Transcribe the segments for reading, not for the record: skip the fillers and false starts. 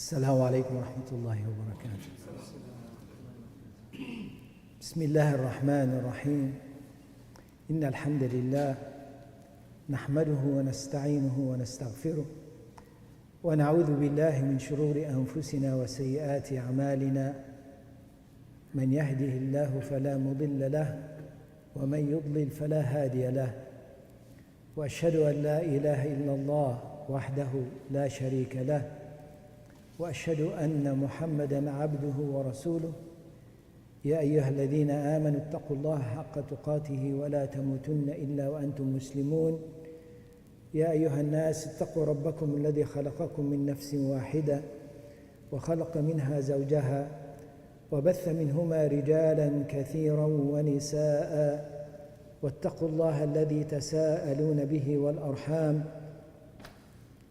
السلام عليكم ورحمة الله وبركاته. بسم الله الرحمن الرحيم. إن الحمد لله نحمده ونستعينه ونستغفره ونعوذ بالله من شرور أنفسنا وسيئات أعمالنا. من يهده الله فلا مضل له ومن يضلل فلا هادي له، وأشهد أن لا إله إلا الله وحده لا شريك له، وأشهد أن محمدًا عبده ورسوله. يا أيها الذين آمنوا اتقوا الله حق تقاته ولا تموتن إلا وأنتم مسلمون. يا أيها الناس اتقوا ربكم الذي خلقكم من نفس واحدة وخلق منها زوجها وبث منهما رجالاً كثيراً ونساء، واتقوا الله الذي تساءلون به والأرحام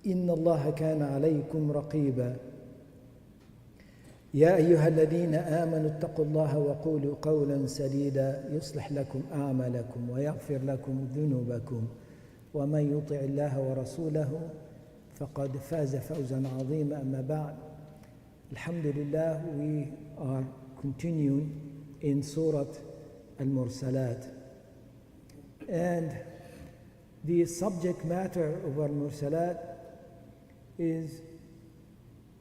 إن الله كان عليكم رقيباً. يا أيها الذين آمنوا اتقوا الله وقولوا قولاً سديداً يصلح لكم أعمالكم ويغفر لكم ذنوبكم، ومن يطع الله ورسوله فقد فاز فوزاً عظيماً. أما بعد، Alhamdulillah, we are continuing in Surah Al-Mursalat, and the subject matter of Al-Mursalat is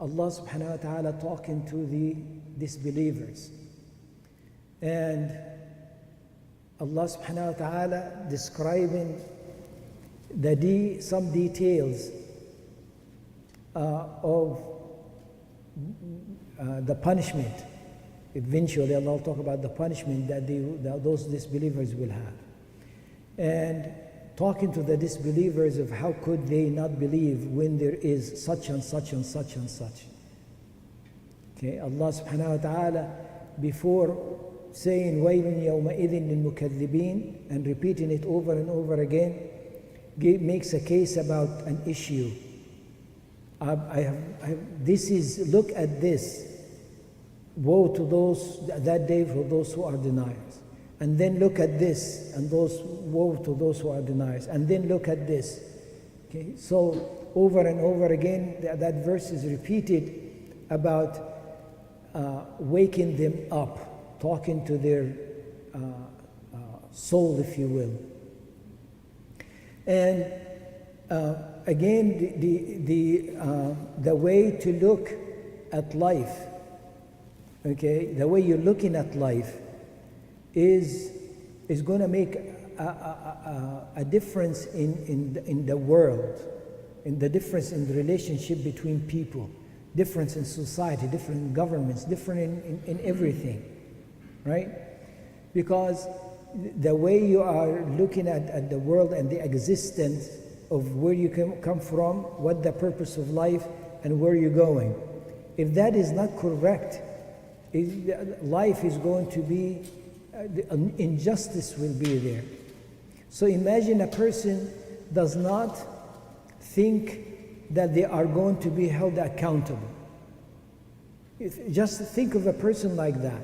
Allah subhanahu wa ta'ala talking to the disbelievers, and Allah subhanahu wa ta'ala describing some details of the punishment. Eventually Allah will talk about the punishment that those disbelievers will have, and talking to the disbelievers of how could they not believe when there is such and such and such and such. Okay, Allah subhanahu wa ta'ala, before saying وَيْلٌ يَوْمَئِذٍ لِلْمُكَذِّبِينَ and repeating it over and over again, makes a case about an issue. Look at this. Woe to those that day for those who are deniers. And then look at this, and woe to those who are deniers. And then look at this. Okay, so over and over again, that verse is repeated about waking them up, talking to their soul, if you will. And again, the way to look at life, okay, the way you're looking at life is going to make a difference in the world, in the difference in the relationship between people, difference in society, different in governments, different in everything, right? Because the way you are looking at the world and the existence of where you come from, what the purpose of life, and where you're going, if that is not correct, life is going to be, injustice will be there. So imagine a person does not think that they are going to be held accountable. Just think of a person like that,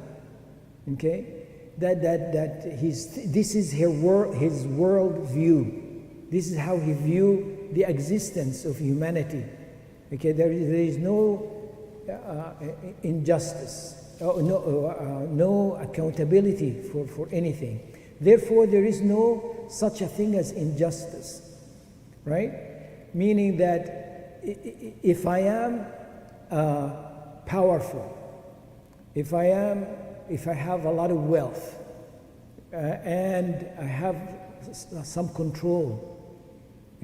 okay? This is his world view. This is how he views the existence of humanity. Okay, there is no injustice, no accountability for anything. Therefore, there is no such a thing as injustice, right? Meaning that if I am powerful, if I have a lot of wealth, and I have some control,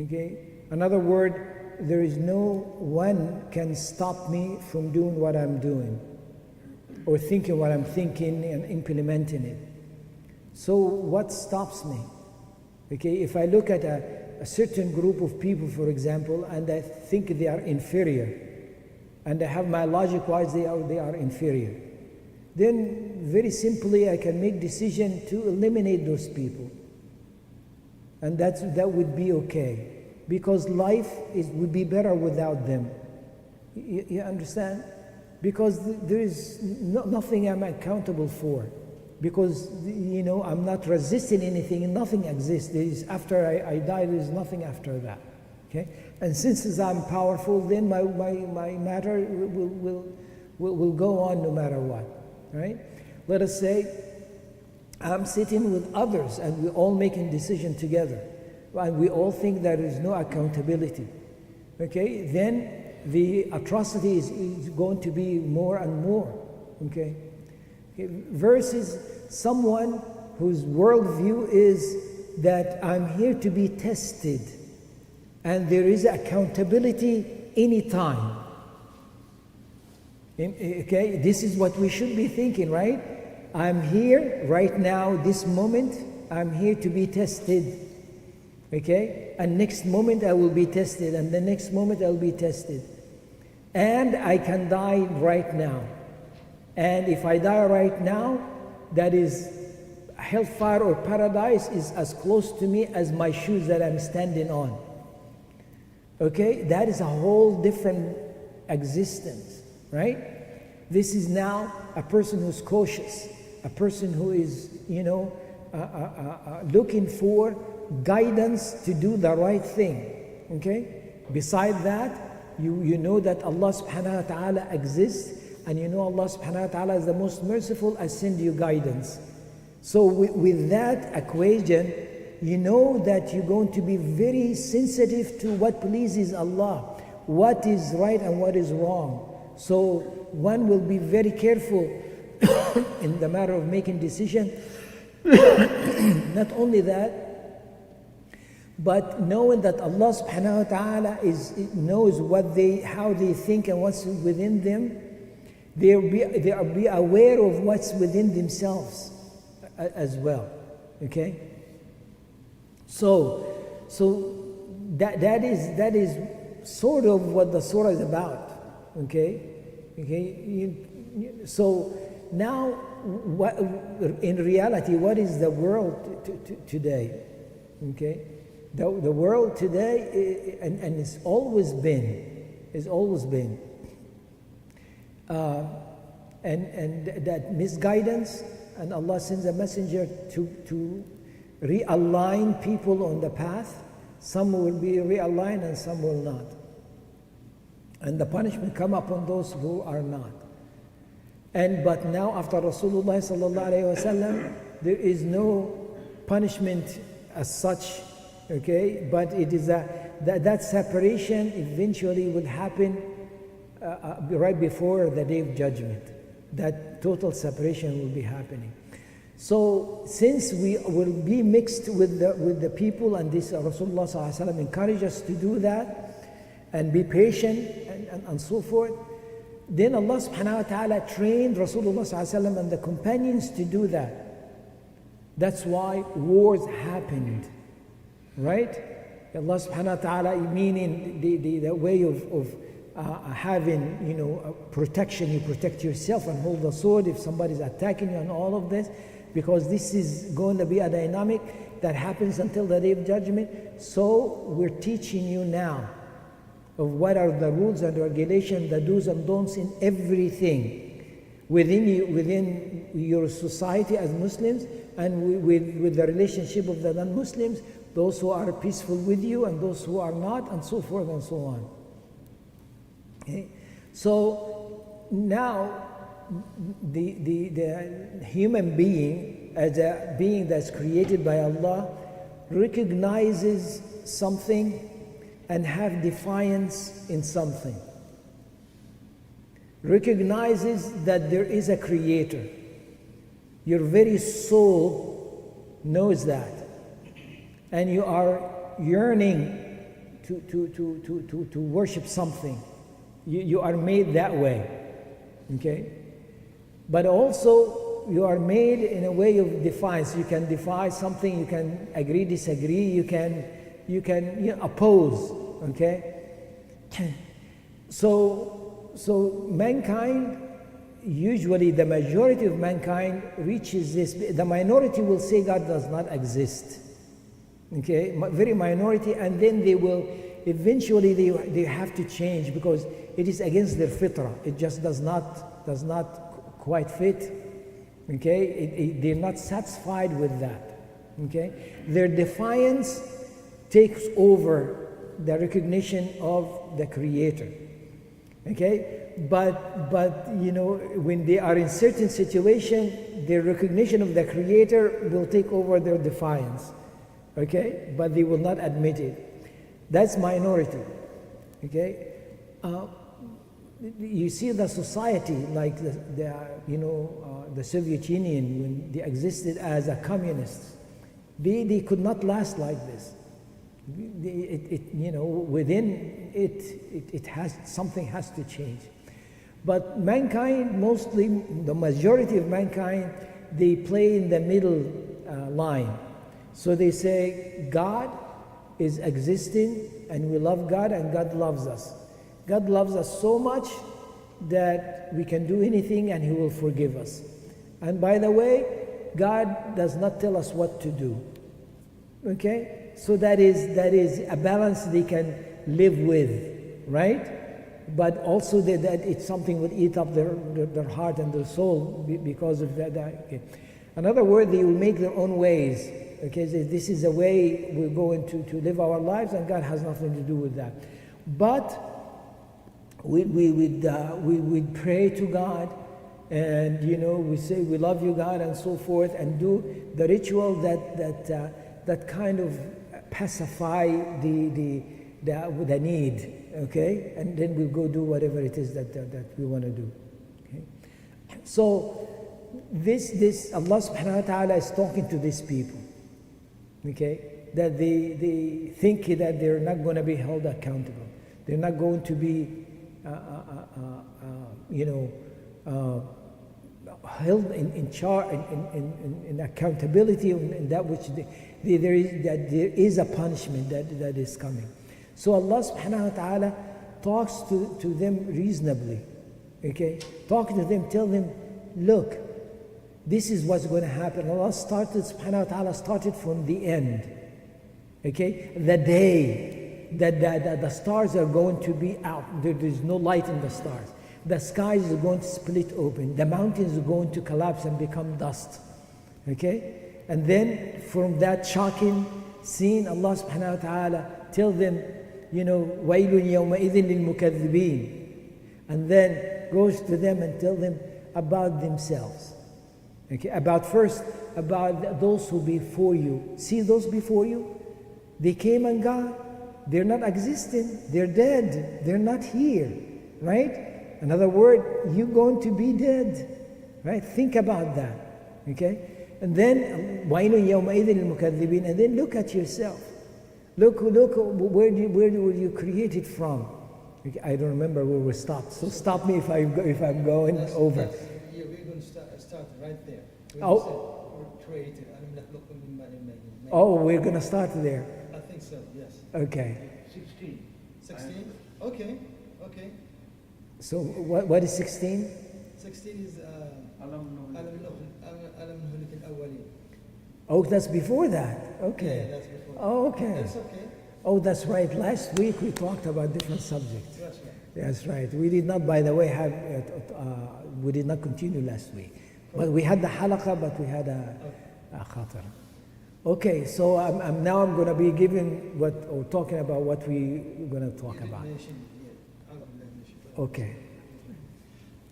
okay? In other words, there is no one can stop me from doing what I'm doing, or thinking what I'm thinking and implementing it. So what stops me? Okay, if I look at a certain group of people, for example, and I think they are inferior, and I have my logic wise they are inferior, then very simply I can make decision to eliminate those people, and that would be okay, because life would be better without them. You understand? Because there is nothing I'm accountable for, because I'm not resisting anything, and nothing exists. After I die, there is nothing after that. Okay? And since I'm powerful, then my matter will go on no matter what. Right? Let us say I'm sitting with others and we're all making decisions together. And we all think there is no accountability. Okay? Then the atrocity is going to be more and more. Okay? Versus someone whose worldview is that I'm here to be tested and there is accountability anytime. Okay, this is what we should be thinking, right? I'm here right now, this moment, I'm here to be tested. Okay? And next moment I will be tested, and the next moment I will be tested. And I can die right now. And if I die right now, that is hellfire or paradise is as close to me as my shoes that I'm standing on. Okay? That is a whole different existence, right? This is now a person who's cautious, a person who is, looking for guidance to do the right thing. Okay? Beside that, you know that Allah subhanahu wa ta'ala exists, and you know Allah subhanahu wa ta'ala is the most merciful, I send you guidance. So with that equation, you know that you're going to be very sensitive to what pleases Allah, what is right and what is wrong. So one will be very careful in the matter of making decision. Not only that, but knowing that Allah subhanahu wa ta'ala knows how they think and what's within them, they'll be aware of what's within themselves as well. Okay? So that is sort of what the surah is about. Okay? So now, in reality, what is the world today? Okay? The world today, and it's always been, and that misguidance, and Allah sends a messenger to realign people on the path. Some will be realigned and some will not. And the punishment come upon those who are not. But now after Rasulullah sallallahu alaihi wasallam, there is no punishment as such. Okay, but it is that separation eventually will happen right before the day of judgment. That total separation will be happening. So since we will be mixed with the people, and this Rasulullah sallallahu alaihi wasallam encouraged us to do that and be patient and so forth, then Allah subhanahu wa ta'ala trained Rasulullah sallallahu alaihi wasallam and the companions to do that. That's why wars happened. Right? Allah subhanahu wa ta'ala, meaning the way of having, protection. You protect yourself and hold the sword if somebody's attacking you and all of this, because this is going to be a dynamic that happens until the day of judgment. So we're teaching you now of what are the rules and regulations, the do's and don'ts in everything within your society as Muslims, and with the relationship of the non-Muslims, those who are peaceful with you and those who are not, and so forth and so on. Okay? So now the human being, as a being that's created by Allah, recognizes something and have defiance in something. Recognizes that there is a creator. Your very soul knows that. And you are yearning to worship something. You are made that way. Okay? But also you are made in a way of defiance. You can defy something, you can agree, disagree, you can oppose. Okay? So mankind, usually the majority of mankind reaches this. The minority will say God does not exist. Okay, very minority, and then they will eventually they have to change because it is against their fitrah. It just does not quite fit. Okay, they're not satisfied with that. Okay, their defiance takes over the recognition of the Creator. Okay? But you know, when they are in certain situation, their recognition of the Creator will take over their defiance. Okay? But they will not admit it. That's minority. Okay? You see the society like the Soviet Union, when they existed as a communist, they could not last like this. Within it has something has to change. But mankind, mostly the majority of mankind, they play in the middle line. So they say God is existing, and we love God, and God loves us. God loves us so much that we can do anything and He will forgive us. And by the way, God does not tell us what to do. Okay? So that is a balance they can live with, right? But also that it's something will eat up their heart and their soul because of that. Okay. In other words, they will make their own ways. Okay, this is the way we're going to live our lives, and God has nothing to do with that. But we would pray to God, and we say we love you, God, and so forth, and do the ritual that kind of pacify the need. Okay, and then we'll go do whatever it is that we want to do. Okay, so this Allah Subhanahu wa Taala is talking to these people. Okay, that they think that they're not going to be held accountable. They're not going to be held in charge, in accountability, in that which there is a punishment that is coming. So Allah Subhanahu wa Taala talks to them reasonably. Okay, talk to them, tell them, look, this is what's going to happen. Allah Subhanahu wa Taala started from the end. Okay, the day that the stars are going to be out. There's no light in the stars. The skies are going to split open. The mountains are going to collapse and become dust. Okay? And then from that shocking scene, Allah Subhanahu wa Ta'ala tell them, وَيْلٌ يَوْمَئِذٍ لِلْمُكَذِّبِينَ. And then goes to them and tell them about themselves. Okay? About those who before you. See those before you? They came and gone. They're not existing. They're dead. They're not here. Right? In other words, you're going to be dead. Right? Think about that. Okay? And then, وَيْلٌ يَوْمَئِذٍ لِلْمُكَذِّبِينَ. And then look at yourself. Look, where were you created from? Okay, I don't remember where we stopped. So stop me if I'm going over. Yeah, we're going to start right there. We're created. We're going to start there. I think so, yes. Okay. 16? Okay. So what is 16? 16 is ألم نهلك الأولين. Oh, that's before that. Okay. Yeah, that's before. Oh, okay. That's okay. Oh, that's right. Last week we talked about different subjects. That's right. That's right. We did not, by the way, we did not continue last week. But we had the halaqah, but we had a khatar. Okay, so I'm going to be talking about what we're going to talk about. Okay.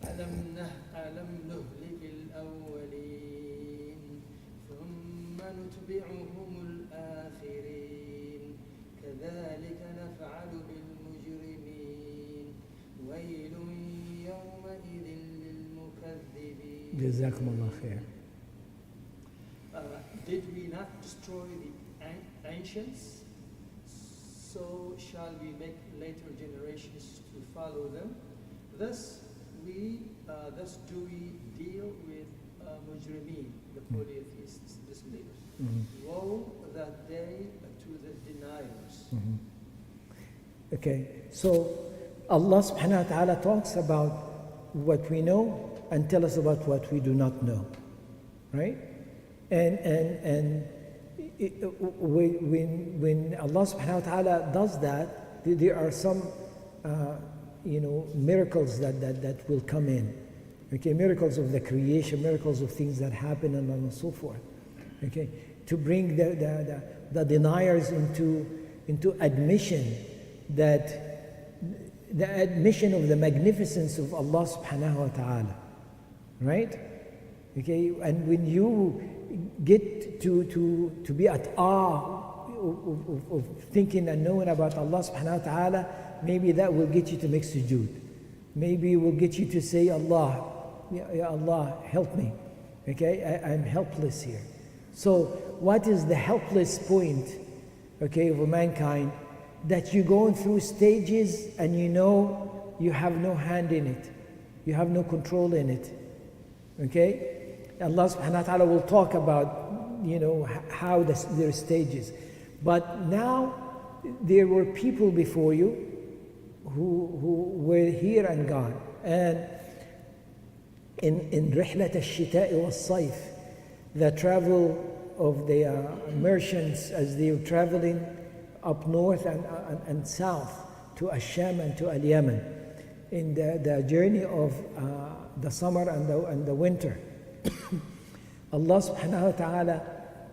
ألم نهلك الأولين ثم نتبعهم الآخرين كذلك نفعل بالمجرمين ويل يومئذ للمكذبين. جزاكم الله خير. Did we not destroy the ancients? So shall we make later generations to follow them? Thus do we deal with mujrimeen, the polytheists, disbelievers. Woe that day to the deniers. Okay, so Allah Subhanahu wa Ta'ala talks about what we know and tell us about what we do not know, right? And when Allah Subhanahu wa Ta'ala does that, there are some miracles that will come in. Okay, miracles of the creation, miracles of things that happen, and so forth. Okay, to bring the deniers into admission that the admission of the magnificence of Allah subhanahu wa ta'ala, right? Okay, and when you get to be at awe of thinking and knowing about Allah subhanahu wa ta'ala, maybe that will get you to make sujood. Maybe it will get you to say, Allah, Ya Allah, help me. Okay, I'm helpless here. So what is the helpless point, okay, of mankind? That you're going through stages and you know you have no hand in it. You have no control in it. Okay? Allah subhanahu wa ta'ala will talk about, how there are stages. But now there were people before you who were here and gone. And in رحلة الشتاء والصيف, the travel of the merchants as they were traveling up north and south to Asham and to Al-Yaman, in the journey of the summer and the winter. Allah subhanahu wa ta'ala,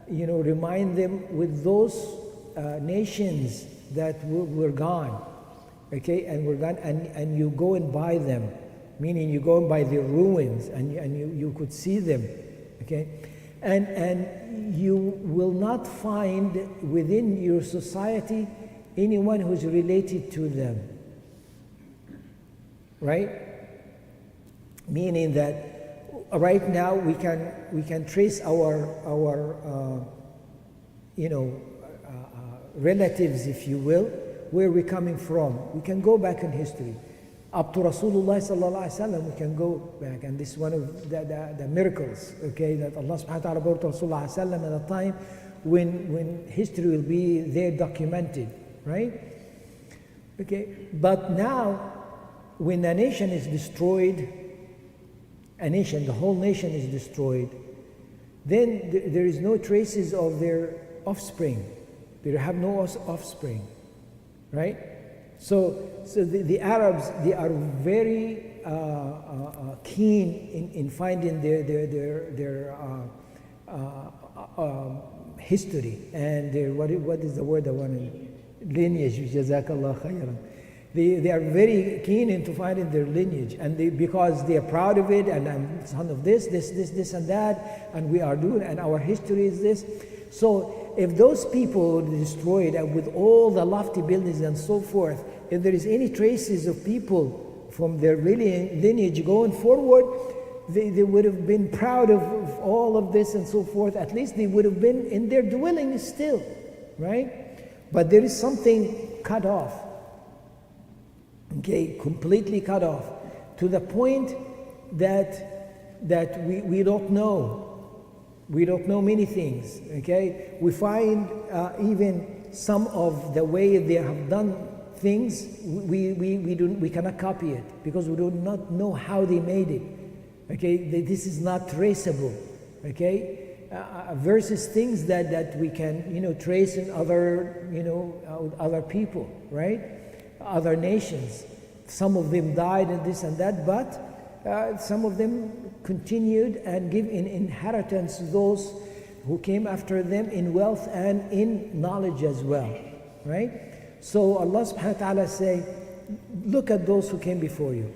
remind them with those nations that were gone, okay, and were gone, and you go and buy them, meaning you go and buy their ruins, and you could see them, okay, and you will not find within your society anyone who's related to them, right? Meaning that right now we can trace our relatives, if you will, where we're coming from. We can go back in history. Up to Rasulullah sallallahu alaihi wasallam, we can go back, and this is one of the miracles, okay, that Allah subhanahu wa ta'ala brought to Rasulullah sallallahu alaihi wasallam at a time when history will be there documented, right? Okay, but now when a nation is destroyed, the whole nation is destroyed, then there is no traces of their offspring. They have no offspring, right? So the Arabs, they are very keen in finding their history and their, what is the word I want? Lineage. Jazakallah khairan. They are very keen into finding their lineage, and because they are proud of it, and I'm son of this and that, and we are doing, and our history is this. So if those people were destroyed, and with all the lofty buildings and so forth, if there is any traces of people from their lineage going forward, they would have been proud of all of this and so forth. At least they would have been in their dwelling still, right? But there is something cut off. Okay, completely cut off, to the point that we don't know. We don't know many things. Okay, we find even some of the way they have done things, we cannot copy it because we do not know how they made it. Okay, this is not traceable. Okay, versus things that we can trace in other other people, right? Other nations. Some of them died and this and that, but some of them continued and give in inheritance those who came after them in wealth and in knowledge as well, right? So Allah subhanahu wa ta'ala say, look at those who came before you.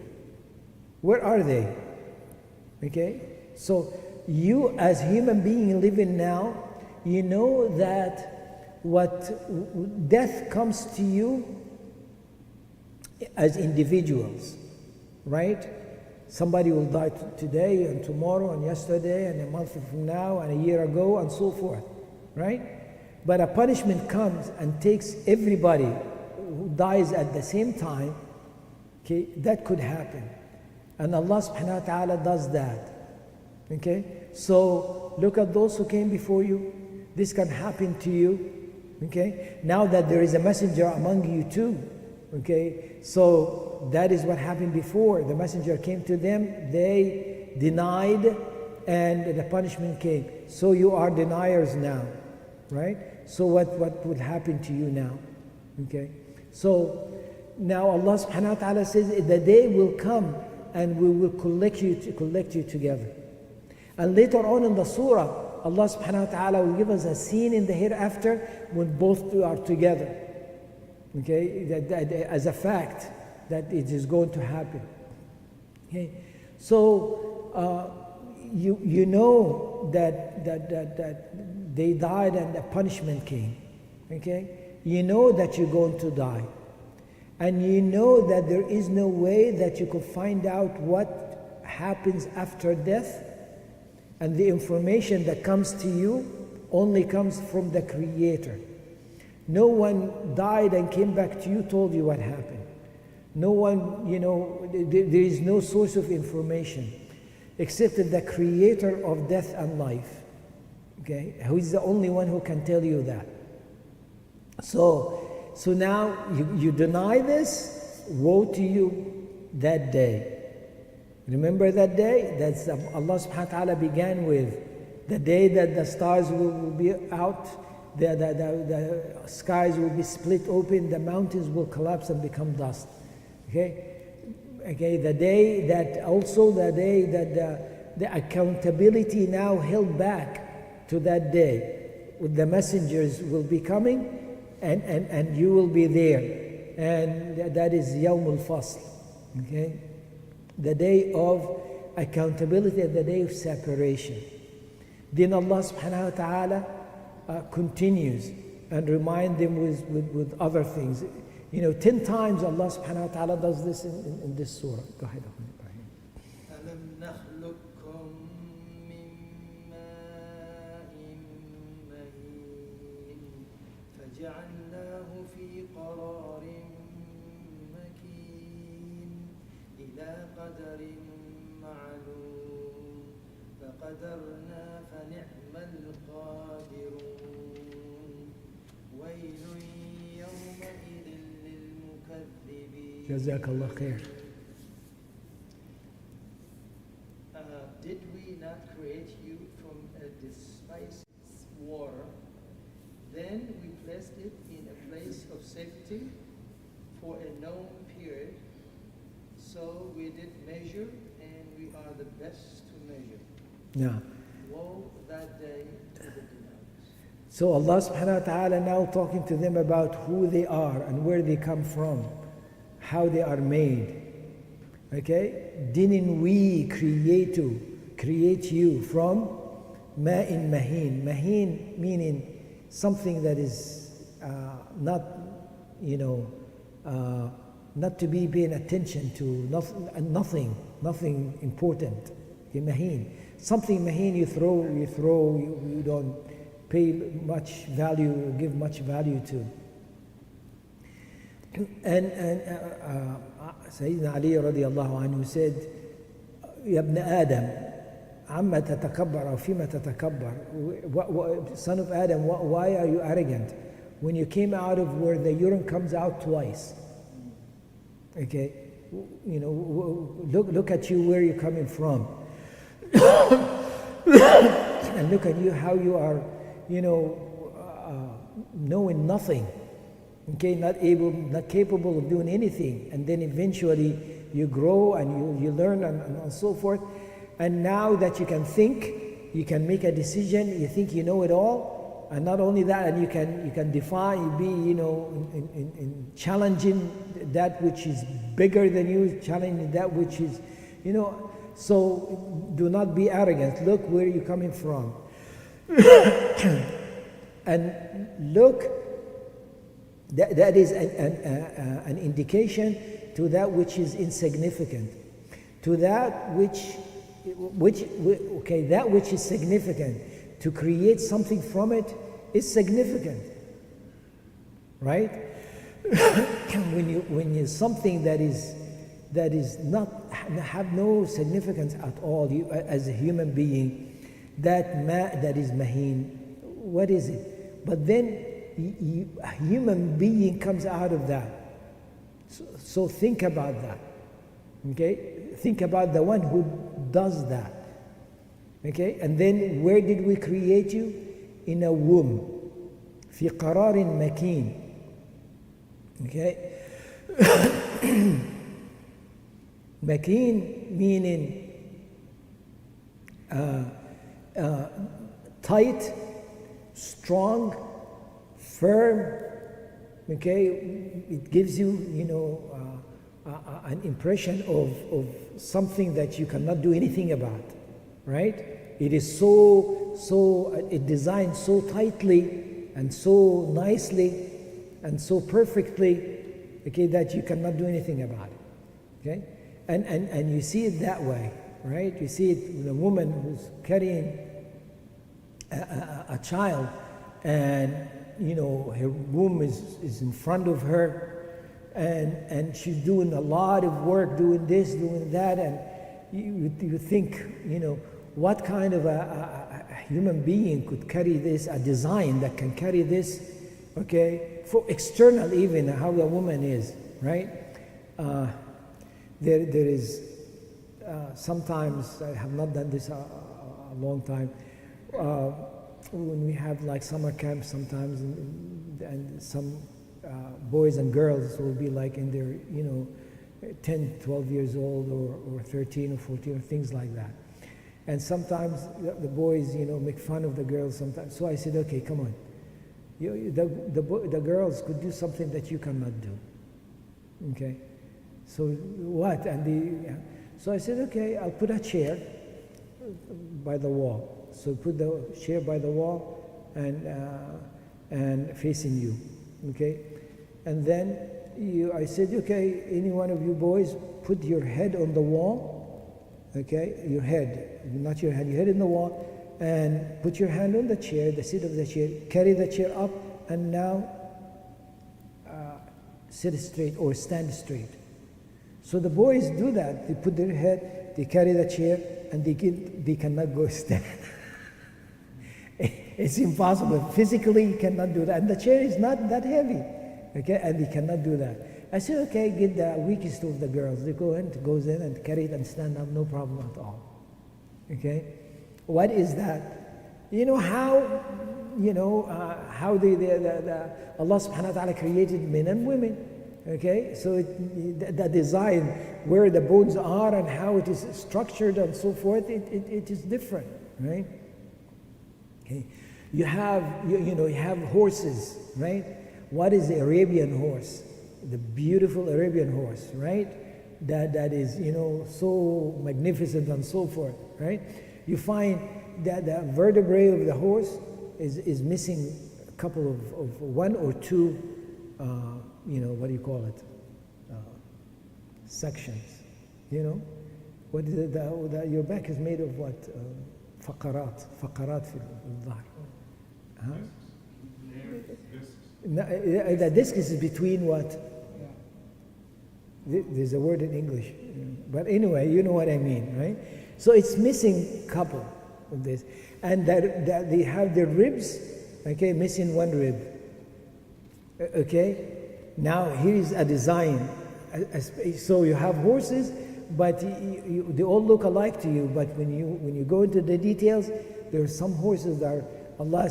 Where are they? Okay? So you as human being living now, you know that what death comes to you as individuals, right? Somebody will die today and tomorrow and yesterday and a month from now and a year ago and so forth, right? But a punishment comes and takes everybody who dies at the same time. Okay, that could happen. And Allah subhanahu wa ta'ala does that. Okay? So look at those who came before you. This can happen to you. Okay? Now that there is a messenger among you too. Okay? So that is what happened before. The messenger came to them, they denied, and the punishment came. So you are deniers now. Right? So what would happen to you now? Okay? So now Allah subhanahu wa ta'ala says the day will come and we will collect you together. And later on in the surah, Allah subhanahu wa ta'ala will give us a scene in the hereafter when both are together. Okay, that as a fact that it is going to happen. Okay, so you know that they died and the punishment came. Okay, you know that you're going to die, and you know that there is no way that you could find out what happens after death, and the information that comes to you only comes from the Creator. No one died and came back to you, told you what happened. No one, there is no source of information except the Creator of death and life. Okay, who is the only one who can tell you that. So now you deny this, woe to you that day. Remember that day? That's Allah subhanahu wa ta'ala began with the day that the stars will be out, the skies will be split open, the mountains will collapse and become dust. Okay, the day that the accountability now held back to that day. The messengers will be coming and you will be there. And that is Yawm al-Fasl. Okay? The day of accountability and the day of separation. Then Allah subhanahu wa ta'ala continues and remind them with other things. 10 times Allah subhanahu wa ta'ala does this in this surah. Go ahead, Ibrahim. أَلَمْ نَخْلُقكُّم مِّن مَّاءٍ مَّهِينٍ فَجَعَلْنَاهُ فِي قَرَارٍ مَّكِينٍ إِلَى قَدَرٍ مَّعْلُومٍ فَقَدَرْنَا فَنِعْمَ الْقَادِرُونَ وَيْلٌ يَوْمَئِذٍ لِّلْمُكَذِّبِينَ. Jazakallah khair. Did we not create you from a despised water? Then we placed it in a place of safety for a known period. So we did measure, and we are the best to measure. Yeah. Woe that day to the deniers. So Allah subhanahu wa ta'ala now talking to them about who they are and where they come from, how they are made. Okay? Didn't we create you from ma'in mahin? Mahin meaning something that is not to be paying attention to, nothing important. Mahin. Something mahin you throw, you don't pay much value or give much value to. And Sayyidina Ali radiallahu anhu said, Ya ibn Adam, amma tatakabbar, or fima tatakabbar. Son of Adam, why are you arrogant? When you came out of where the urine comes out twice. Okay? Look at you where you're coming from. And look at you, how you are, knowing nothing. Okay, not capable of doing anything. And then eventually you grow and you learn and so forth. And now that you can think, you can make a decision, you think you know it all. And not only that, and you can defy, in challenging that which is bigger than you, challenging that which is, so do not be arrogant. Look where you're coming from. And look, that is an indication to that which is insignificant. To that which is significant. To create something from it is significant. Right? when you something that is not have no significance at all, you as a human being, that is mahin. What is it? But then a human being comes out of that. So think about that. Okay? Think about the one who does that. Okay? And then where did we create you? In a womb. في قرار مكين. Okay? Makin meaning tight, strong, firm, okay, it gives you, an impression of something that you cannot do anything about, right? It is it designed so tightly and so nicely and so perfectly, okay, that you cannot do anything about it, okay? And you see it that way, right? You see it with a woman who's carrying a child, and her womb is in front of her, and she's doing a lot of work, doing this, doing that, and you think, what kind of a human being could carry this, a design that can carry this, okay, for external even, how the woman is, right? There is, sometimes, I have not done this a long time, when we have like summer camps sometimes, and some boys and girls will be like in their, 10, 12 years old, or 13 or 14, or things like that. And sometimes the boys, make fun of the girls sometimes. So I said, okay, come on. The girls could do something that you cannot do. Okay? So what? So I said, okay, I'll put a chair by the wall. So put the chair by the wall and facing you. Okay? And then I said, okay, any one of you boys, put your head on the wall. Okay, your head, not your head, your head in the wall, and put your hand on the chair, the seat of the chair, carry the chair up, and now sit straight or stand straight. So the boys do that. They put their head, they carry the chair, and they cannot go stand. It's impossible. Physically, you cannot do that. And the chair is not that heavy, okay, and they cannot do that. I said, okay, get the weakest of the girls. They goes in and carry it and stand up, no problem at all. Okay? What is that? You know how Allah subhanahu wa ta'ala created men and women. Okay? So the design, where the bones are and how it is structured and so forth, it is different, right? Okay? You have horses, right? What is the Arabian horse? The beautiful Arabian horse, right? That is, so magnificent and so forth, right? You find that the vertebrae of the horse is missing a couple of one or two, what do you call it? Sections, What is it? Your back is made of what? فقرات في الظهر. Huh? The disc is between what? There's a word in English, but anyway, you know what I mean, right? So it's missing a couple of this, and that they have their ribs, okay, missing one rib. Okay, now here is a design. So you have horses, but they all look alike to you. But when you go into the details, there are some horses that are, Allah,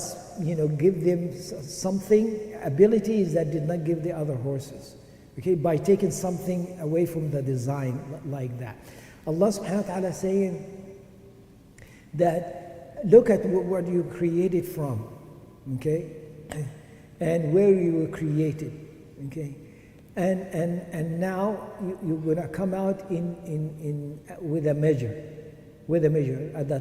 give them something, abilities that did not give the other horses. Okay, by taking something away from the design like that. Allah subhanahu wa ta'ala saying that look at what you created from, okay, and where you were created, okay, and now you're gonna come out in with a measure, at a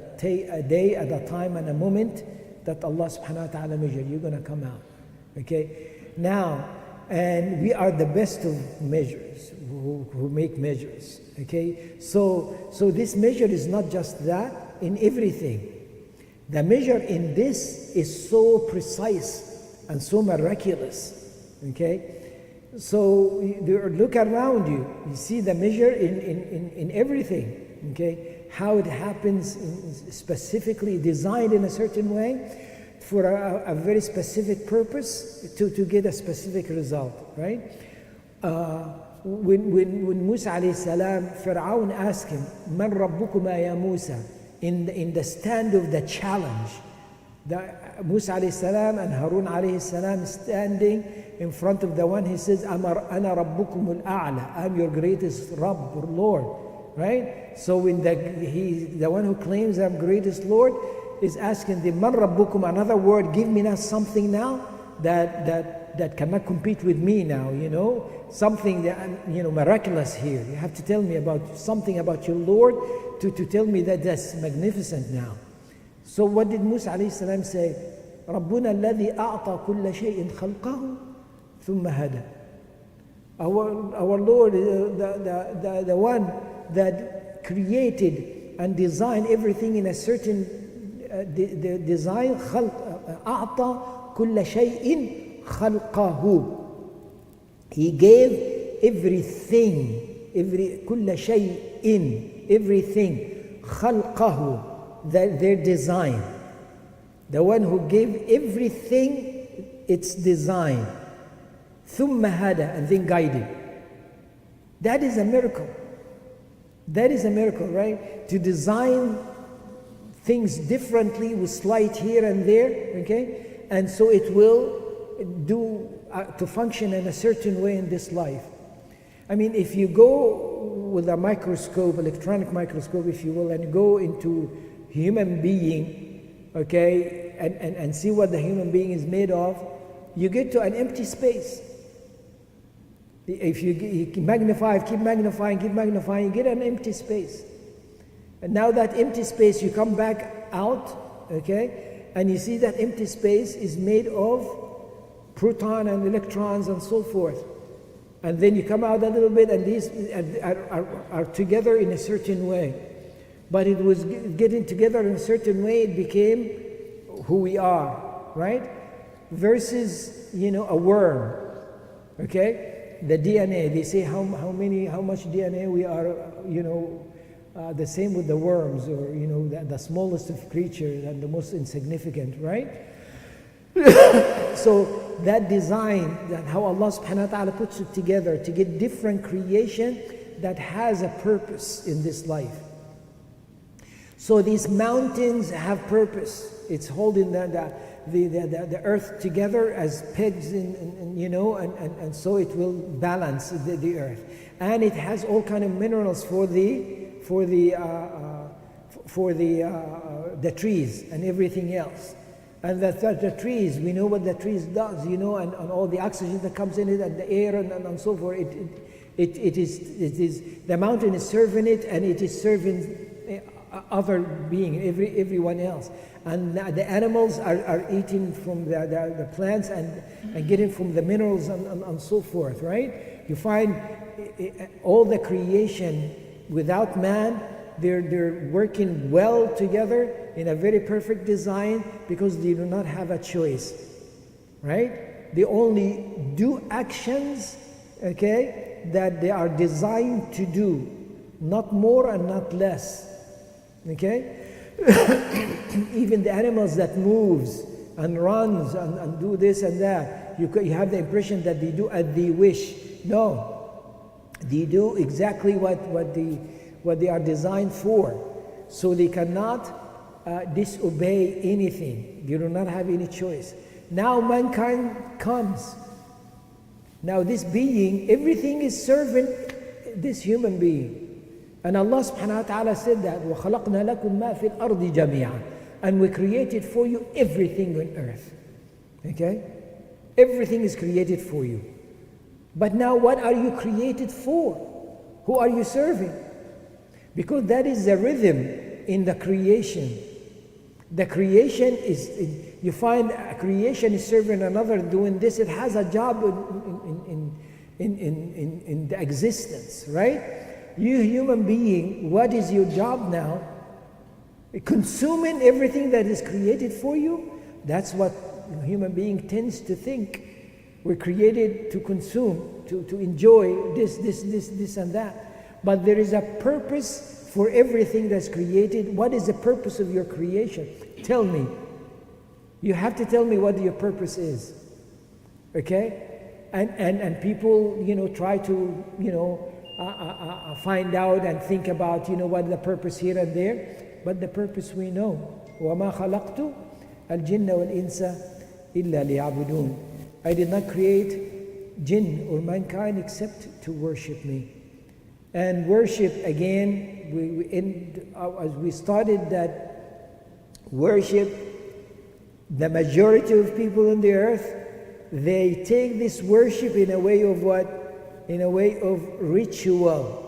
day, at a time, and a moment that Allah subhanahu wa ta'ala measured. You're gonna come out, okay. Now. And we are the best of measures, who make measures, okay? So this measure is not just that, in everything. The measure in this is so precise and so miraculous, okay? So look around you, you see the measure in everything, okay? How it happens, specifically designed in a certain way, for a very specific purpose, to get a specific result, right? When Musa alayhi salam, Fir'aun asked him, Man rabbukuma ya Musa? In the stand of the challenge, Musa alayhi salam and Harun alayhi salam standing in front of the one, he says, Ana rabbukum al-a'la, I'm your greatest Rabb, or Lord, right? So when the one who claims I'm greatest Lord is asking the Man Rabbukum, another word, give me now something now. that cannot compete with me now, something that, miraculous here. You have to tell me about something about your Lord to tell me that that's magnificent now. So what did Musa alayhi salam say? رَبُّنَا الَّذِي أَعْطَى كُلَّ شَيْءٍ خَلْقَهُ ثُمَّ هَدَى. Our Lord, the one that created and designed everything in a certain design. أعطى كل شيء خلقه. He gave everything, كل شيء, everything, خلقه, their design. The one who gave everything its design. ثم هدى, and then guided. That is a miracle. That is a miracle, right? To design things differently with slight here and there, okay? And so it will do to function in a certain way in this life. I mean, if you go with a microscope, electronic microscope, if you will, and go into human being, okay, and see what the human being is made of, you get to an empty space. If you magnify, keep magnifying, you get an empty space. And now that empty space, you come back out, okay, and you see that empty space is made of proton and electrons and so forth. And then you come out a little bit, and these are together in a certain way. But it was getting together in a certain way, it became who we are, right? Versus, a worm, okay? The DNA, they say how much DNA we are, the same with the worms, or the smallest of creatures and the most insignificant, right? So that design, that how Allah subhanahu wa ta'ala puts it together to get different creation that has a purpose in this life. So these mountains have purpose. It's holding the earth together as pegs and so it will balance the earth. And it has all kind of minerals for the trees and everything else. And the trees, we know what the trees does, and all the oxygen that comes in it, and the air and so forth. It is the mountain is serving it, and it is serving other being, everyone else. And the animals are eating from the plants and getting from the minerals and so forth, right? You find all the creation without man, they're working well together in a very perfect design because they do not have a choice, right? They only do actions, okay, that they are designed to do, not more and not less, okay? Even the animals that moves and runs and do this and that, you have the impression that they do as they wish. No, they do exactly what they are designed for. So they cannot disobey anything. They do not have any choice. Now mankind comes. Now this being, everything is serving this human being. And Allah subhanahu wa ta'ala said that, وَخَلَقْنَا لَكُمْ مَا فِي الْأَرْضِ جَمِيعًا. And we created for you everything on earth. Okay? Everything is created for you. But now what are you created for? Who are you serving? Because that is the rhythm in the creation. The creation is, you find a creation is serving another doing this. It has a job in the existence, right? You human being, what is your job now? Consuming everything that is created for you? That's what a human being tends to think. We're created to consume, to enjoy this and that. But there is a purpose for everything that's created. What is the purpose of your creation? Tell me. You have to tell me what your purpose is. Okay? And people, try to, find out and think about, what the purpose here and there. But the purpose we know. وَمَا خَلَقْتُ الْجِنَّ وَالْإِنسَ إِلَّا لِيَعْبُدُونَ. I did not create jinn or mankind except to worship me. And worship, again, as we started that worship, the majority of people on the earth, they take this worship in a way of what? In a way of ritual.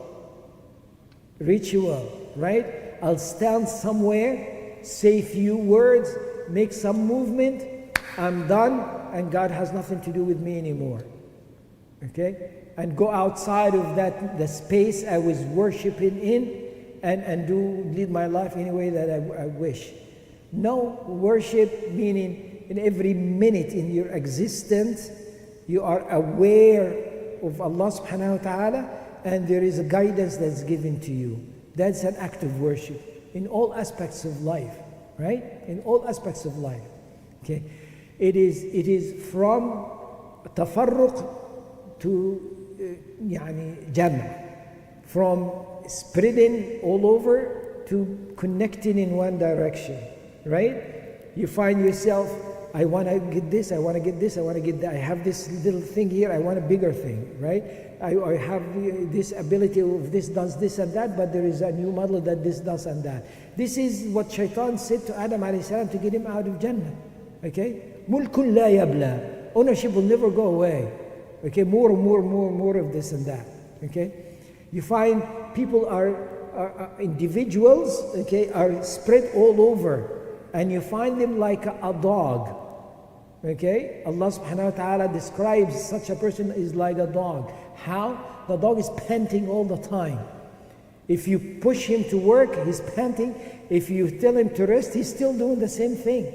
Ritual, right? I'll stand somewhere, say a few words, make some movement, I'm done, and God has nothing to do with me anymore. Okay? And go outside of that, the space I was worshiping in, and lead my life any way that I wish. No, worship meaning in every minute in your existence, you are aware of Allah subhanahu wa ta'ala, and there is a guidance that's given to you. That's an act of worship in all aspects of life, right? In all aspects of life. Okay? It is from tafarruq to jam', from spreading all over to connecting in one direction, right? You find yourself, I want to get this, I want to get this, I want to get that. I have this little thing here, I want a bigger thing, right? I have this ability of this does this and that, but there is a new model that this does and that. This is what Shaitan said to Adam alayhi salam to get him out of Jannah. Okay? Mulkun la yabla. Ownership will never go away. Okay? More of this and that. Okay? You find people are individuals, okay, are spread all over. And you find them like a dog. Okay? Allah subhanahu wa ta'ala describes such a person is like a dog. How? The dog is panting all the time. If you push him to work, he's panting. If you tell him to rest, he's still doing the same thing.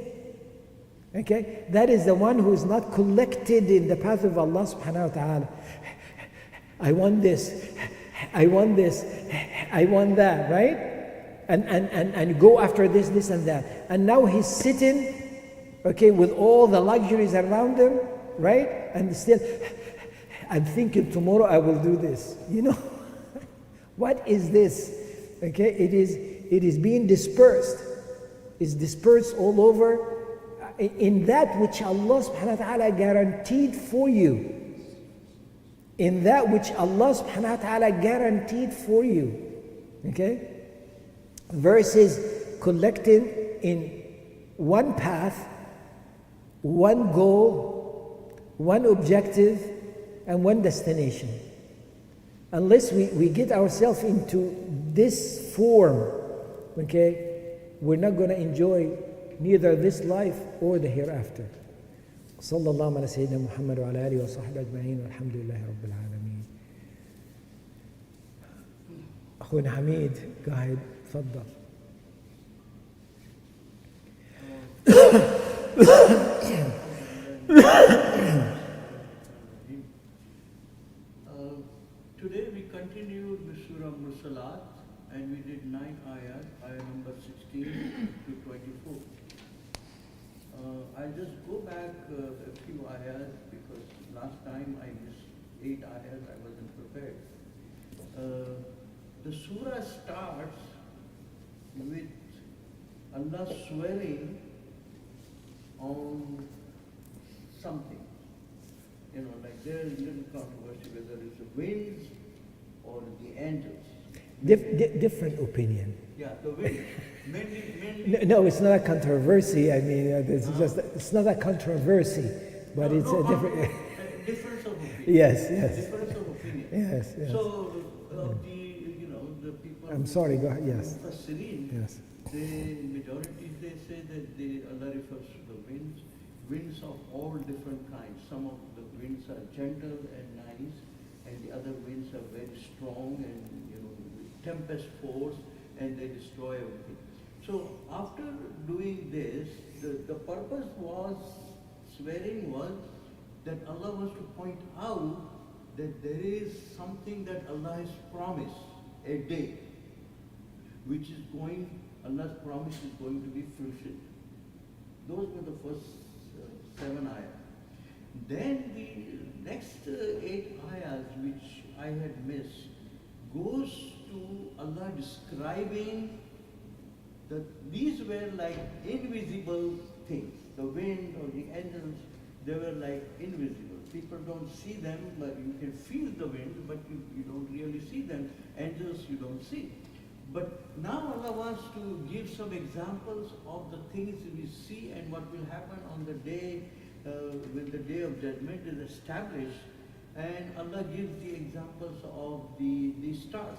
Okay? That is the one who is not collected in the path of Allah subhanahu wa ta'ala. I want this. I want this. I want that, right? And go after this and that. And now he's sitting, okay, with all the luxuries around him, right? And still, I'm thinking tomorrow I will do this. You know, what is this? Okay, it is being dispersed. It's dispersed all over in that which Allah subhanahu wa ta'ala guaranteed for you. In that which Allah subhanahu wa ta'ala guaranteed for you. Okay? Versus collecting in one path, one goal, one objective, and one destination. Unless we get ourselves into this form, okay, we're not going to enjoy neither this life or the hereafter. صلى الله على سيدنا محمد وعلى آله وصحبه أجمعين والحمد لله رب العالمين. أخونا حميد قاعد تفضل. Today we continued with Surah Mursalat and we did 9 ayat, ayah number 16 to 24. I'll just go back a few ayahs because last time I missed 8 ayahs, I wasn't prepared. The surah starts with Allah swearing on something. You know, like there is little controversy whether it's the winds or the angels. Different opinion. Yeah, the winds. Mainly. No, it's not a controversy. I mean, it's not a controversy, but it's a different. Difference of opinion. Yes. Difference of opinion. Yes. So the people. I'm sorry. Go ahead. Yes. Yes. The majority they say that Allah refers to the winds of all different kinds. Some of the winds are gentle and nice, and the other winds are very strong and tempest force, and they destroy everything. So after doing this, the purpose was, swearing was that Allah was to point out that there is something that Allah has promised, a day, which is Allah's promise is going to be fulfilled. Those were the first 7 ayahs. Then the next 8 ayahs, which I had missed, goes to Allah describing that these were like invisible things. The wind or the angels, they were like invisible. People don't see them, but you can feel the wind, but you don't really see them. Angels you don't see. But now Allah wants to give some examples of the things we see and what will happen on the day when the day of judgment is established, and Allah gives the examples of the stars.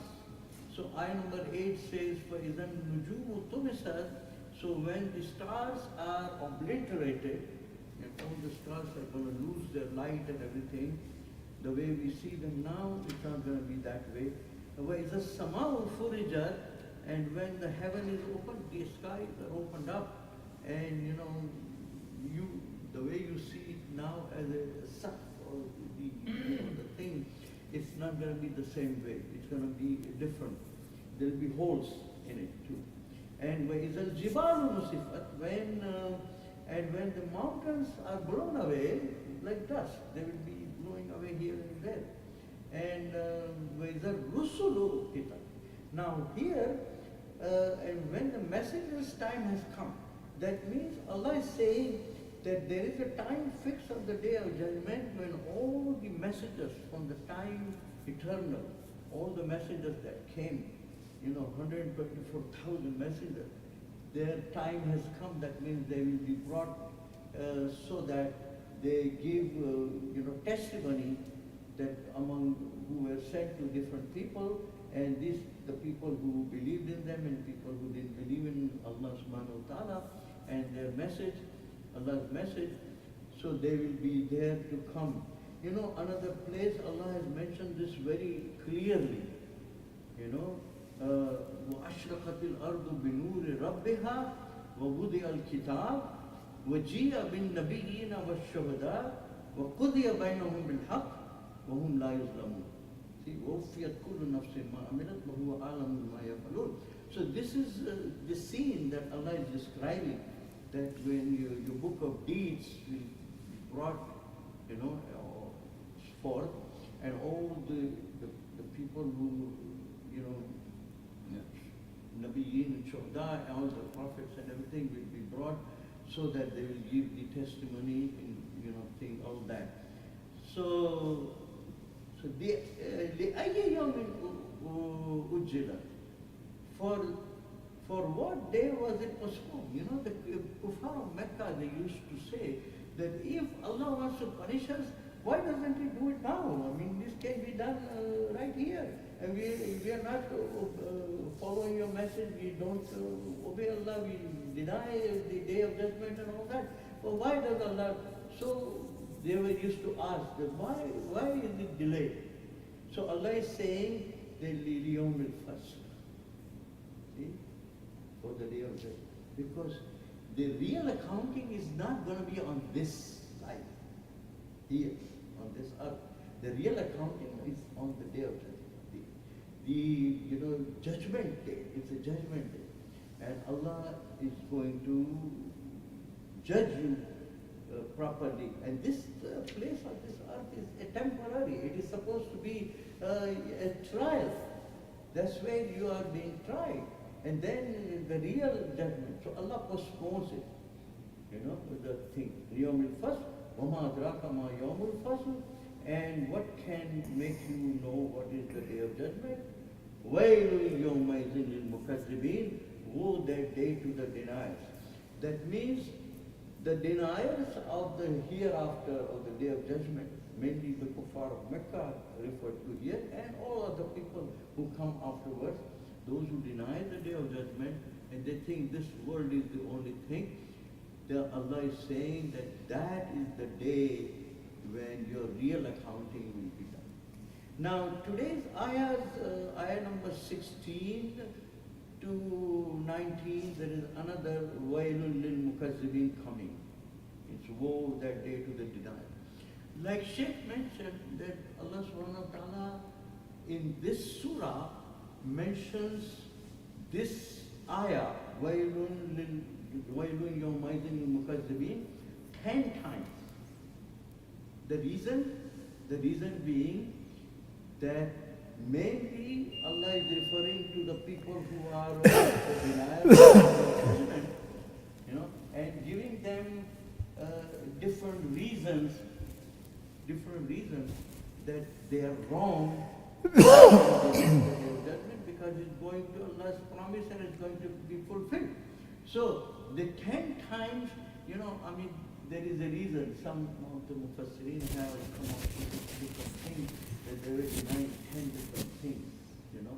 So ayah number 8 says, فَإِذَا النُّجُومُ طُمِسَتْ. So when the stars are obliterated, and all the stars are going to lose their light and everything, the way we see them now, it's not going to be that way. وَإِذَا السَّمَاءُ فُرِجَتْ. And when the heaven is opened, the skies are opened up, and the way you see it now as a saf or the thing, it's not going to be the same way. It's going to be different. There will be holes in it too. And وَإِذَا الْجِبَالُ نُسِفَتْ. And when the mountains are blown away like dust, they will be blowing away here and there. And وَإِذَا الرُّسُلُ قِتَتْ. Now here, and when the messenger's time has come, that means Allah is saying that there is a time fixed of the day of judgment when all the messengers from the time eternal, all the messengers that came, 124,000 messengers, their time has come. That means they will be brought so that they give testimony that among who were sent to different people, and the people who believed in them and people who didn't believe in Allah subhanahu wa ta'ala and their message, Allah's message, so they will be there to come. Another place Allah has mentioned this very clearly. وَأَشْرَقَتِ الْأَرْضُ بِنُورِ رَبِّهَا وَوُضِعَ الْكِتَابُ وَجِيءَ بِالنَّبِيِّينَ وَالشُّهَدَاءِ وَقُضِيَ بَيْنَهُم بِالْحَقِّ وَهُمْ لَا يُظْلَمُونَ. وَوَفِّيَتْ كُلُّ نَفْسٍ مَا عَمِلَتْ وَهُوَ أَعْلَمُ بِمَا يَفْعَلُونَ. So this is the scene that Allah is describing, that when your book of deeds will be brought, forth, and all the people who, Nabiyyin and Shuhada, all the prophets and everything will be brought, so that they will give the testimony and all that. So the لأي يوم أجل, for what day was it postponed? The Kuffar of Mecca, they used to say that if Allah wants to punish us, why doesn't He do it now? I mean, this can be done right here. And we are not following your message. We don't obey Allah. We deny the day of judgment and all that. But why does Allah? So they were used to ask that why is it delayed? So Allah is saying the liyawm al-fasl. See, for the day of judgment, because the real accounting is not going to be on this life here on this earth. The real accounting is on the day of judgment. The judgment day. It's a judgment day, and Allah is going to judge you properly. And this place on this earth is a temporary. It is supposed to be a trial. That's where you are being tried, and then the real judgment. So Allah postpones it. The thing. Yawm al-fasl, wama adraka ma yawm al-fasl. And what can make you know what is the day of judgment? وَيْلٌ يَوْمَئِذٍ لِلْمُكَذِّبِينَ. Woe that day to the deniers. That means the deniers of the hereafter, of the day of judgment, mainly the kuffar of Mecca referred to here, and all other people who come afterwards, those who deny the day of judgment, and they think this world is the only thing, Allah is saying that is the day when your real accounting will be done. Now today's ayahs, ayah number 16 to 19, there is another wailun lil mukazzibin coming. It's woe that day to the denier. Like Sheikh mentioned that Allah subhanahu wa ta'ala in this surah mentions this ayah, wailun yawmaidin lil mukazzibin, 10 times. The reason being that mainly Allah is referring to the people who are deniers, and giving them different reasons that they are wrong because it's going to Allah's promise and it's going to be fulfilled. So the 10 times, there is a reason. Some of the Mufassirin have come up with different things, that they were denying 10 different things, you know.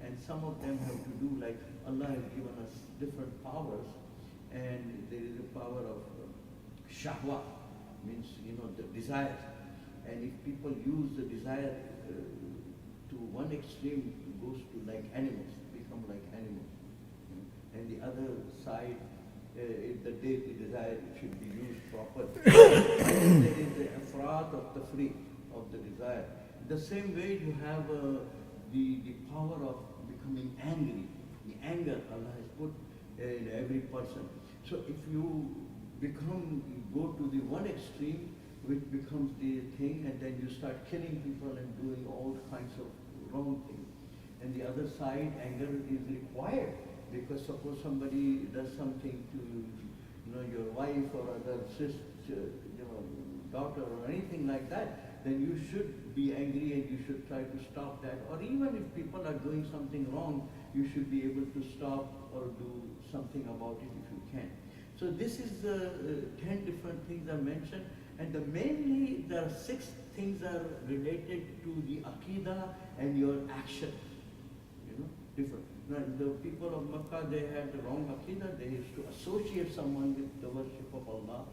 And some of them have to do, like Allah has given us different powers, and there is a power of shahwa, means, you know, the desire. And if people use the desire to one extreme, it goes to like animals, become like animals. You know? And the other side, if the desire should be used properly. And there is the afraad of the free, of the desire. The same way you have the power of becoming angry. The anger Allah has put in every person. So if you go to the one extreme, which becomes the thing, and then you start killing people and doing all kinds of wrong things. And the other side, anger is required, because suppose somebody does something to, you know, your wife or other sister, you know, daughter or anything like that, then you should be angry and you should try to stop that. Or even if people are doing something wrong, you should be able to stop or do something about it if you can. So this is 10 different things are mentioned, and mainly there are 6 things are related to the aqidah and your action. You know, different. Now, the people of Makkah, they had the wrong aqidah. They used to associate someone with the worship of Allah.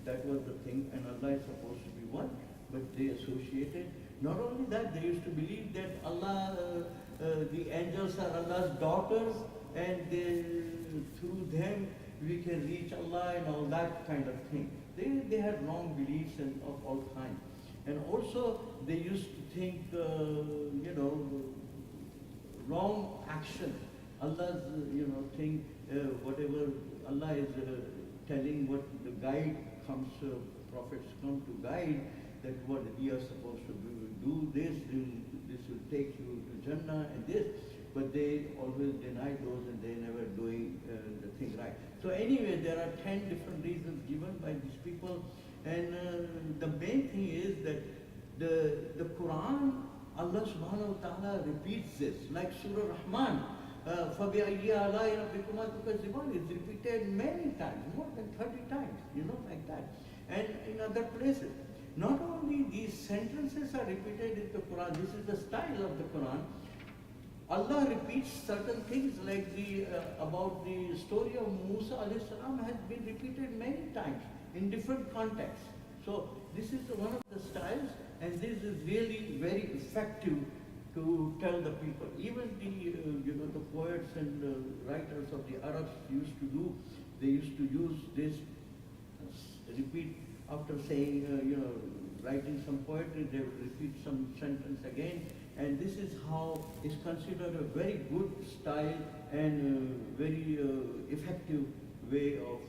That was the thing, and Allah is supposed to be one, but they associated. Not only that, they used to believe that Allah, the angels are Allah's daughters, and through them we can reach Allah and all that kind of thing. They had wrong beliefs and of all kinds. And also they used to think, you know, wrong action. Allah's, you know, thing, whatever Allah is telling, what the guide comes, prophets come to guide, that what we are supposed to do this will take you to Jannah and this. But they always deny those, and they never doing the thing right. So anyway, there are 10 different reasons given by these people, and the main thing is that the Quran, Allah subhanahu wa ta'ala repeats this, like Surah Rahman, فَبِأَيِّ آلَاءِ رَبِّكُمَا تُكَذِّبَانِ, it's repeated many times, more than 30 times, you know, like that. And in other places. Not only these sentences are repeated in the Quran, this is the style of the Quran. Allah repeats certain things, like about the story of Musa alayhi salam has been repeated many times in different contexts. So this is one of the styles, and this is really very effective to tell the people. Even the you know, the poets and the writers of the Arabs used to do. They used to use this repeat after saying you know, writing some poetry. They would repeat some sentence again. And this is how it's considered a very good style and very effective way of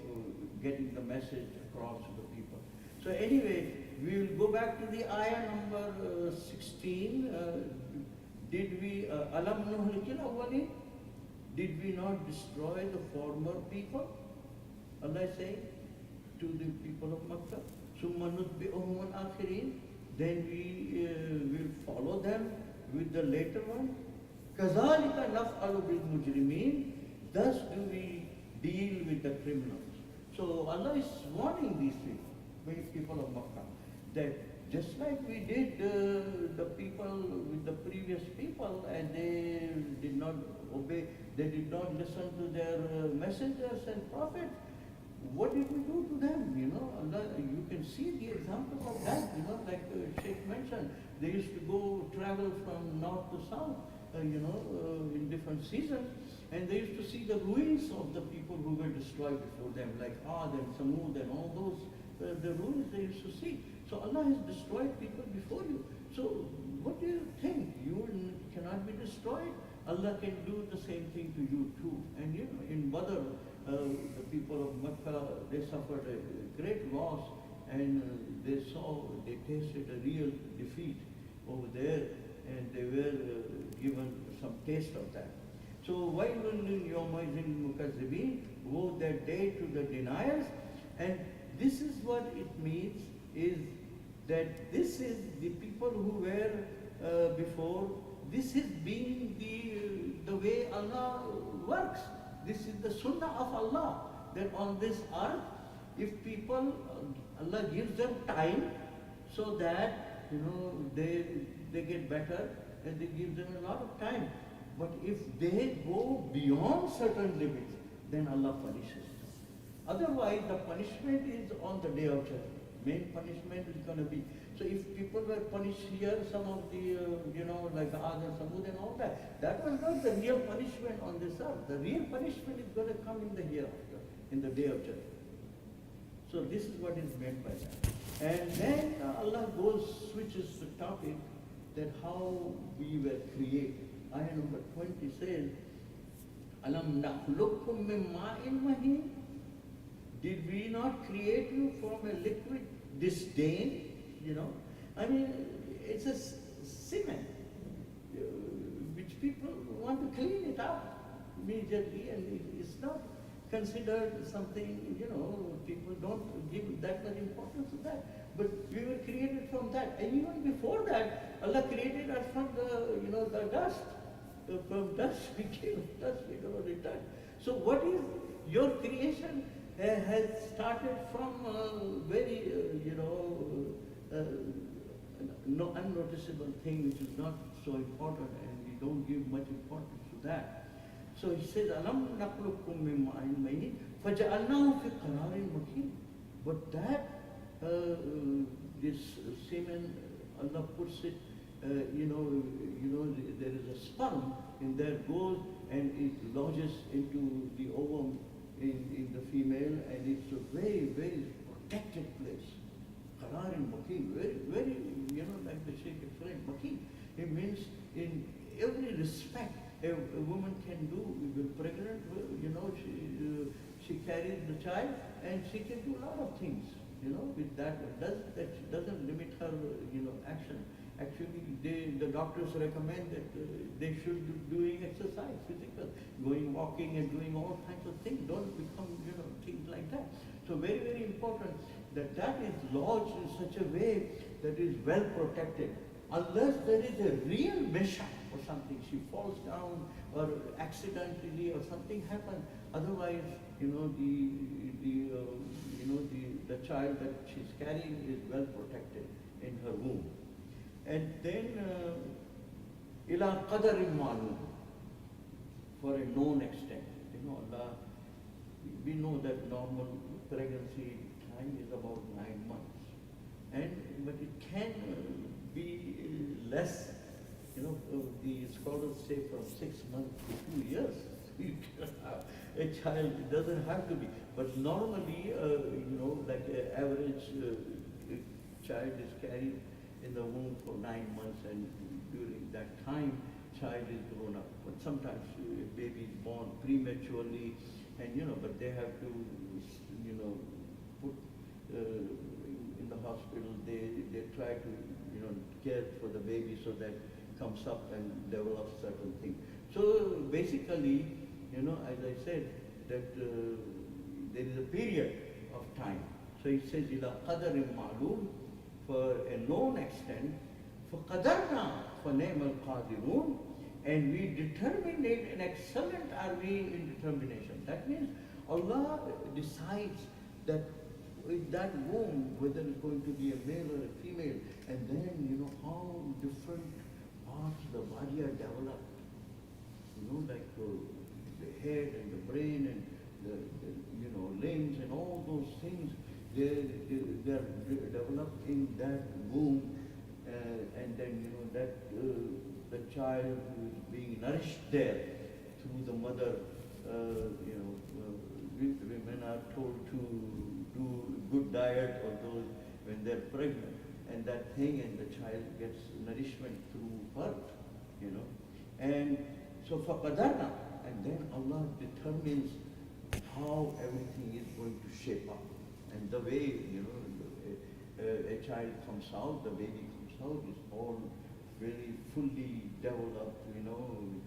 getting the message across to the people. So anyway, we will go back to the ayah number 16. Did we, Alam nuhlikil awwalin? Did we not destroy the former people? Allah is saying to the people of Makkah, Summa nutbi'uhum al-akhirin. Then we will follow them with the later one. كَذَلِكَ نَفْعَلُ بِالْمُجْرِمِينَ. Thus do we deal with the criminals. So Allah is warning these people of Makkah, that just like we did the people with the previous people, and they did not obey, they did not listen to their messengers and prophets, what did we do to them? You know, Allah, you can see the examples of that. You know, like Sheikh mentioned, they used to go travel from north to south, you know, in different seasons, and they used to see the ruins of the people who were destroyed before them, like Ad and Samud and all those, the ruins they used to see. So Allah has destroyed people before you. So what do you think? You cannot be destroyed? Allah can do the same thing to you too. And you know, in Badr, the people of Makkah, they suffered a great loss, and they tasted a real defeat over there, and they were given some taste of that. So, وَيْلٌ لِلْيَوْمَئِذٍ الْمُكَذِّبِينَ, woe that day to the deniers. And this is what it means, is that this is the people who were before, this is being the way Allah works. This is the sunnah of Allah, that on this earth, if people Allah gives them time so that, they get better, and they give them a lot of time. But if they go beyond certain limits, then Allah punishes them. Otherwise, the punishment is on the day of judgment. Main punishment is going to be. So if people were punished here, some of the, like Ad and Samud and all that was not the real punishment on this earth. The real punishment is going to come in the hereafter, in the day of judgment. So this is what is meant by that. And then Allah switches the topic that how we were created. Ayah number 20 says, Alam nakhluqkum min ma'in mahin? Did we not create you from a liquid disdain? I mean, it's a cement, which people want to clean it up immediately, and it's not considered something, people don't give that much importance to that. But we were created from that. And even before that, Allah created us from the dust. From dust we came, dust we going to return. So what is your creation has started from very, no unnoticeable thing which is not so important, and we don't give much importance to that. So he says, Alam nakhluqkum min ma'in mahin faja'alnahu fi qararin makin. But that, this semen, Allah puts it, there is a sperm, and there goes and it lodges into the ovum in the female, and it's a very, very protected place. Qararin makin, very, very, like the Shaykh explained, makin. It means in every respect a woman can do. With pregnant, she carries the child, and she can do a lot of things, with that. That doesn't limit her, action. Actually, the doctors recommend that they should be doing exercise, physical, going walking and doing all kinds of things. Don't become, things like that. So very, very important that is lodged in such a way that is well protected. Unless there is a real mishap or something, she falls down or accidentally or something happens. Otherwise, the child that she's carrying is well protected in her womb. And then, ila qadarin ma'lum, for a known extent. Allah, we know that normal pregnancy time is about 9 months. But it can be less, the scholars say from 6 months to 2 years. You can have a child, it doesn't have to be. But normally, like an average child is carried in the womb for 9 months, and during that time, child is grown up. But sometimes a baby is born prematurely, and but they have to, put in the hospital. They try to, care for the baby so that comes up and develops certain things. So basically, as I said, that there is a period of time. So it says, ila qadarin ma'lum, for a known extent, فَقَدَرْنَا فَنِعْمَ الْقَادِرُونَ, and we determined an excellent are we in determination. That means Allah decides that in that womb, whether it's going to be a male or a female, and then, how different parts of the body are developed. Like the head and the brain and the limbs and all those things, they're developed in that womb, and then, that the child who is being nourished there through the mother, women are told to do good diet or those when they're pregnant, and that thing, and the child gets nourishment through birth, And so فَقَدَرْنَا, and then Allah determines how everything is going to shape up. And the way, a child comes out, the baby comes out, is all very fully developed,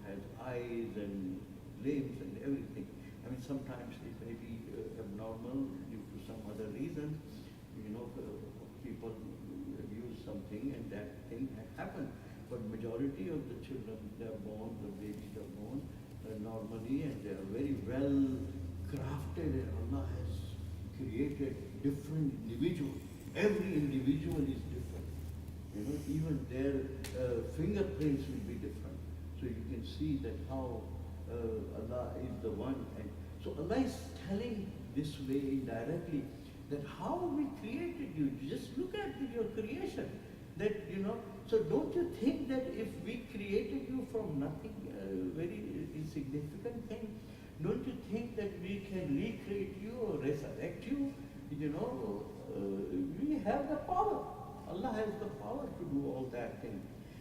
has eyes and limbs and everything. I mean, sometimes it may be abnormal due to some other reason. People abuse something and that thing has happened. But majority of the children, they are born, the babies are born normally, and they are very well crafted, and Allah has created different individuals. Every individual is different. Even their fingerprints will be different. So you can see that how Allah is the one. And so Allah is telling this way indirectly that how we created you. Just look at your creation. That, so don't you think that if we created you from nothing, very insignificant thing, don't you think that we can recreate you or resurrect you? We have the power. Allah has the power to do all that thing.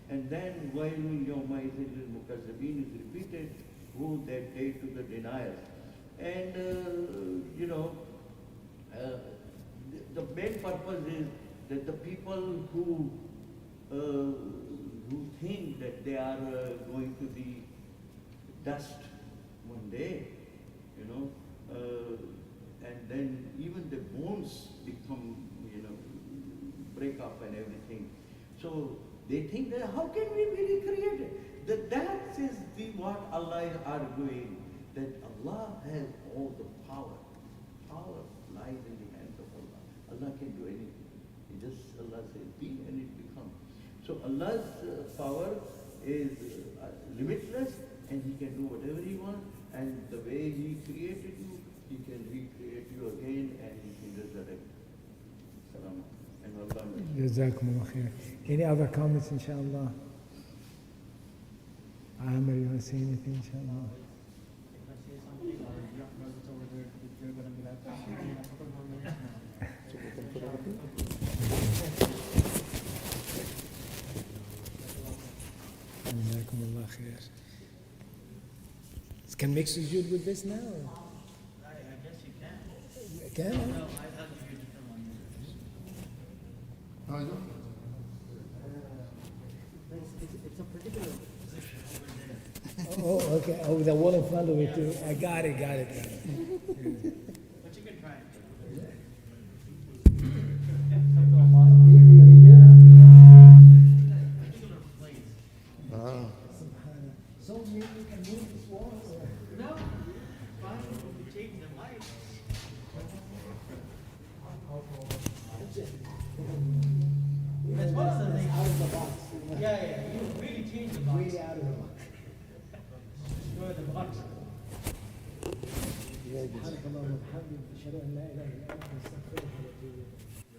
And then وَيْلٌ يَوْمَئِذٍ لِلْمُكَذِّبِينَ is repeated, woe that day to the deniers. And, the main purpose is that the people who think that they are going to be dust one day, and then even the bones become, break up and everything. So they think that how can we be recreated? That is what Allah is arguing, that Allah has all the power. Power lies in the hands of Allah. Allah can do anything. Allah says be and it becomes. So Allah's power is limitless, and He can do whatever He wants, and the way He created you, He can recreate you again, and He can resurrect. Salam. And Allah. Jazakumullah khair. Any other comments, inshallah? Amir, you want to say anything, inshallah? If I say something, or your brothers over there, they're going to be like, "Ah, I forgot 1 minute Jazakumullah khair. Can make sujood with this now? I guess you can. Can? No, I'll give you a different one. No, I don't. It's a particular position over there. Oh, okay. Oh, the wall in front of it too. I got it. But you can try it. Particular place. Ah. So maybe you can move this wall? No, fine, if you change the lights. That's one of the things. Out of the box. Yeah, you really change the box. Way out of the box. Destroy the box. سبحانك اللهم وبحمدك اشهد ان لا اله الا انت استغفرك واتوب اليك